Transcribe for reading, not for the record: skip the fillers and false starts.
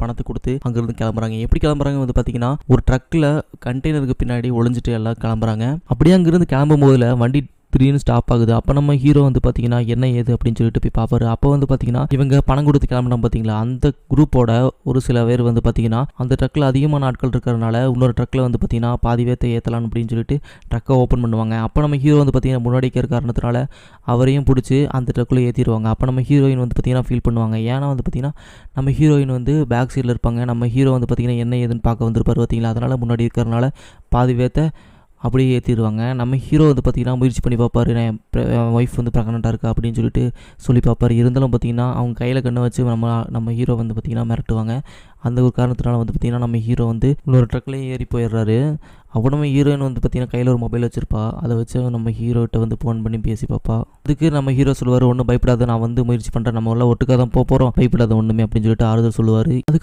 பணத்தை கொடுத்து அங்கிருந்து கிளம்புறாங்க. எப்படி கிளம்புறாங்க வந்து பார்த்தீங்கன்னா, ஒரு ட்ரக்கில் கண்டெய்னருக்கு பின்னாடி ஒளிஞ்சிட்டு எல்லாம் கிளம்புறாங்க. அப்படியே அங்கிருந்து கிளம்பும் போதில் வண்டி திடீர்னு ஸ்டாப் ஆகுது. அப்போ நம்ம ஹீரோ வந்து பார்த்தீங்கன்னா என்ன ஏது அப்படின்னு சொல்லிட்டு போய் பார்ப்பாரு. அப்போ வந்து பார்த்தீங்கன்னா இவங்க பணம் கொடுத்து கிளம்பினோம் பார்த்தீங்களா, அந்த குரூப்போட ஒரு சில பேர் வந்து பார்த்தீங்கன்னா அந்த ட்ரக்கில் அதிகமான ஆட்கள் இருக்கிறதுனால இன்னொரு ட்ரக்கில் வந்து பார்த்தீங்கன்னா பாதி பேர்த்தை ஏற்றலாம் அப்படின்னு சொல்லிட்டு ட்ரக்கை ஓப்பன் பண்ணுவாங்க. அப்போ நம்ம ஹீரோ வந்து பார்த்தீங்கன்னா முன்னாடி இருக்கிற காரணத்தினால அவரையும் பிடிச்சி அந்த ட்ரக்கில் ஏற்றிடுவாங்க. அப்போ நம்ம ஹீரோயின் வந்து பார்த்தீங்கன்னா ஃபீல் பண்ணுவாங்க. ஏன்னா வந்து பார்த்தீங்கன்னா நம்ம ஹீரோயின் வந்து பேக் சைடில் இருப்பாங்க. நம்ம ஹீரோ வந்து பார்த்தீங்கன்னா என்ன ஏதுன்னு பார்க்க வந்திருப்பார் பார்த்தீங்களா, அதனால் முன்னாடி இருக்கிறதுனால பாதி பேர்த்தை அப்படியே ஏற்றிடுவாங்க. நம்ம ஹீரோ வந்து பார்த்திங்கன்னா முயற்சி பண்ணி பார்ப்பாரு, என் ஒய்ஃப் வந்து ப்ரெக்னெண்ட்டாக இருக்கா அப்படின்னு சொல்லிட்டு சொல்லி பார்ப்பார். இருந்தாலும் பார்த்திங்கன்னா அவங்க கையில் கண்ணை வச்சு நம்ம ஹீரோ வந்து பார்த்திங்கன்னா மிரட்டுவாங்க. அந்த ஒரு காரணத்தினால வந்து பார்த்திங்கன்னா நம்ம ஹீரோ வந்து இன்னொரு ட்ரக்லேயும் ஏறி போயிடுறாரு. அப்போ நம்ம ஹீரோயின் வந்து பார்த்திங்கன்னா கையில் ஒரு மொபைல் வச்சுருப்பா. அதை வச்சு நம்ம ஹீரோகிட்ட வந்து ஃபோன் பண்ணி பேசி பார்ப்பா. அதுக்கு நம்ம ஹீரோ சொல்லுவார், ஒன்றும் பயப்படாத, நான் வந்து முயற்சி பண்ணுறேன், நம்ம எல்லாம் ஒட்டுக்காக தான் போகிறோம், பயப்படாத ஒன்றுமே அப்படின்னு சொல்லிட்டு ஆறுதல் சொல்லுவார். அதுக்கு